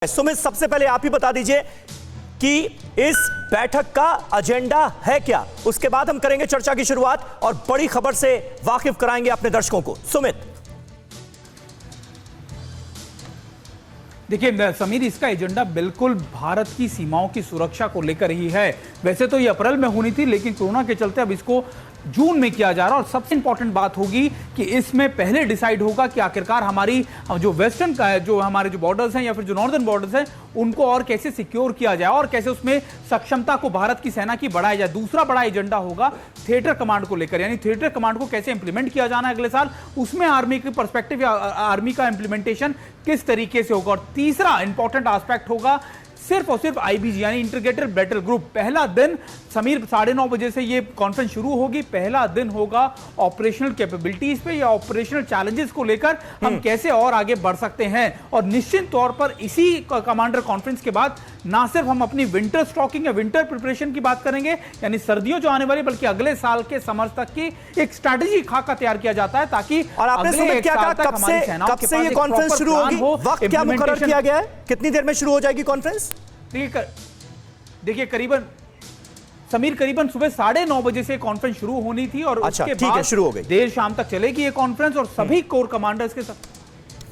सुमित, सबसे पहले आप ही बता दीजिए कि इस बैठक का एजेंडा है क्या। उसके बाद हम करेंगे चर्चा की शुरुआत और बड़ी खबर से वाकिफ कराएंगे अपने दर्शकों को। सुमित। देखिए समीर, इसका एजेंडा बिल्कुल भारत की सीमाओं की सुरक्षा को लेकर ही है। वैसे तो ये अप्रैल में होनी थी, लेकिन कोरोना के चलते अब इसको जून में किया जा रहा है। और सबसे इंपॉर्टेंट बात होगी कि इसमें पहले डिसाइड होगा कि आखिरकार हमारी जो वेस्टर्न का है, जो हमारे जो बॉर्डर्स हैं या फिर जो नॉर्दर्न बॉर्डर्स हैं, उनको और कैसे सिक्योर किया जाए और कैसे उसमें सक्षमता को भारत की सेना की बढ़ाया जाए। दूसरा बड़ा एजेंडा होगा थिएटर कमांड को लेकर, यानी थिएटर कमांड को कैसे इंप्लीमेंट किया जाना है अगले साल, उसमें आर्मी की पर्सपेक्टिव या आर्मी का इंप्लीमेंटेशन किस तरीके से होगा। और तीसरा इंपॉर्टेंट एस्पेक्ट होगा सिर्फ और सिर्फ आईबीजी यानी इंटीग्रेटेड बैटल ग्रुप। पहला दिन समीर 9:30 बजे से ये कॉन्फ्रेंस शुरू होगी। पहला दिन होगा ऑपरेशनल कैपेबिलिटीज पे या ऑपरेशनल चैलेंजेस को लेकर हम कैसे और आगे बढ़ सकते हैं। और निश्चित तौर पर इसी कमांडर कॉन्फ्रेंस के बाद ना सिर्फ हम अपनी विंटर स्टॉकिंग या विंटर प्रिपरेशन की बात करेंगे, यानी सर्दियों जो आने वाली, बल्कि अगले साल के समर तक की एक स्ट्रैटेजी खाका तैयार किया जाता है ताकि अगले एक साल तक हमारी सेनाओं के पास एक कॉन्फ्रेंस शुरू होगी। वक्त क्या मुकर्रर किया गया है? कितनी देर में शुरू हो जाएगी कॉन्फ्रेंस? देखिए करीबन समीर सुबह 9:30 बजे से कॉन्फ्रेंस शुरू होनी थी और उसके बाद शुरू हो गई। देर शाम तक चलेगी ये कॉन्फ्रेंस और सभी कोर कमांडर्स के साथ।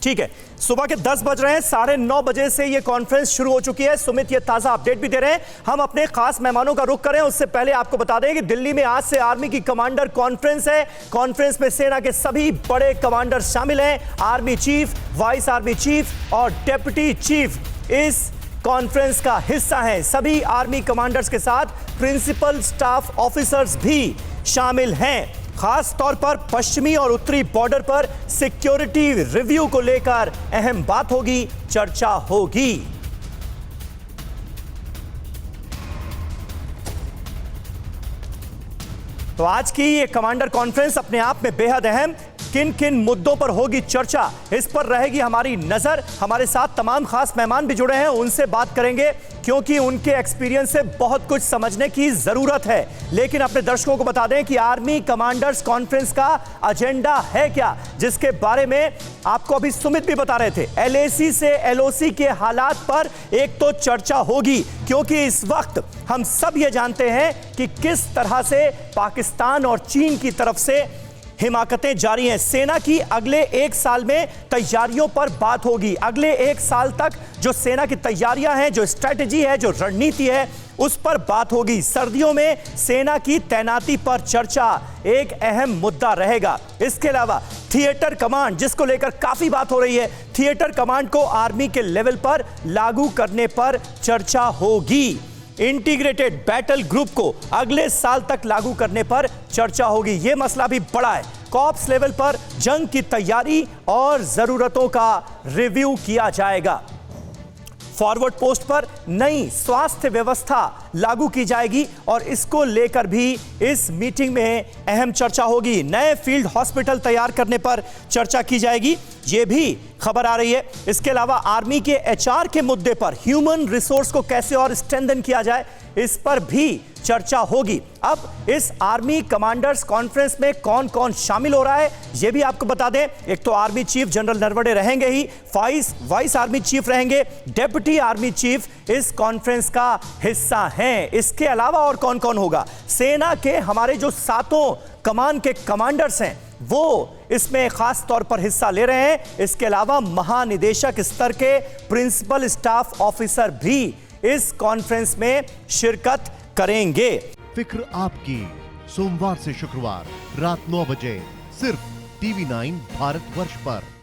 ठीक है, सुबह के 10 बज रहे हैं, 9:30 बजे से यह कॉन्फ्रेंस शुरू हो चुकी है। सुमित ये ताजा अपडेट भी दे रहे हैं। हम अपने खास मेहमानों का रुख करें उससे पहले आपको बता दें कि दिल्ली में आज से आर्मी की कमांडर कॉन्फ्रेंस है। कॉन्फ्रेंस में सेना के सभी बड़े कमांडर शामिल हैं। Army chief, vice army chief और डेप्यूटी चीफ इस कॉन्फ्रेंस का हिस्सा हैं। सभी आर्मी कमांडर्स के साथ प्रिंसिपल स्टाफ ऑफिसर्स भी शामिल हैं। खास तौर पर पश्चिमी और उत्तरी बॉर्डर पर सिक्योरिटी रिव्यू को लेकर अहम बात होगी, चर्चा होगी। तो आज की ये कमांडर कॉन्फ्रेंस अपने आप में बेहद अहम। किन किन मुद्दों पर होगी चर्चा, इस पर रहेगी हमारी नजर। हमारे साथ तमाम खास मेहमान भी जुड़े हैं, उनसे बात करेंगे क्योंकि उनके एक्सपीरियंस से बहुत कुछ समझने की जरूरत है। लेकिन अपने दर्शकों को बता दें कि आर्मी कमांडर्स कॉन्फ्रेंस का एजेंडा है क्या, जिसके बारे में आपको अभी सुमित भी बता रहे थे। LAC से LOC के हालात पर एक तो चर्चा होगी, क्योंकि इस वक्त हम सब ये जानते हैं कि किस तरह से पाकिस्तान और चीन की तरफ से हिमाकतें जारी हैं। सेना की अगले एक साल में तैयारियों पर बात होगी। अगले एक साल तक जो सेना की तैयारियां हैं, जो स्ट्रैटेजी है, जो रणनीति है, उस पर बात होगी। सर्दियों में सेना की तैनाती पर चर्चा एक अहम मुद्दा रहेगा। इसके अलावा थिएटर कमांड, जिसको लेकर काफी बात हो रही है, थिएटर कमांड को आर्मी के लेवल पर लागू करने पर चर्चा होगी। इंटीग्रेटेड बैटल ग्रुप को अगले साल तक लागू करने पर चर्चा होगी। यह मसला भी बड़ा है। कॉप्स लेवल पर जंग की तैयारी और जरूरतों का रिव्यू किया जाएगा। फॉरवर्ड पोस्ट पर नई स्वास्थ्य व्यवस्था लागू की जाएगी और इसको लेकर भी इस मीटिंग में अहम चर्चा होगी। नए फील्ड हॉस्पिटल तैयार करने पर चर्चा की जाएगी, ये भी खबर आ रही है। इसके अलावा आर्मी के HR के मुद्दे पर, ह्यूमन रिसोर्स को कैसे और स्ट्रेंथन किया जाए, इस पर भी चर्चा होगी। अब इस आर्मी कमांडर्स कॉन्फ्रेंस में कौन कौन शामिल हो रहा है, यह भी आपको बता दें। एक तो आर्मी चीफ जनरल नरवणे रहेंगे ही, वाइस आर्मी चीफ रहेंगे, डेप्यूटी आर्मी चीफ इस कॉन्फ्रेंस का हिस्सा हैं। इसके अलावा और कौन कौन होगा? सेना के हमारे जो 7 कमान के कमांडर्स हैं, वो इसमें खास तौर पर हिस्सा ले रहे हैं। इसके अलावा महानिदेशक स्तर के प्रिंसिपल स्टाफ ऑफिसर भी इस कॉन्फ्रेंस में शिरकत करेंगे। फिक्र आपकी, सोमवार से शुक्रवार रात 9 बजे सिर्फ TV9 भारतवर्ष पर।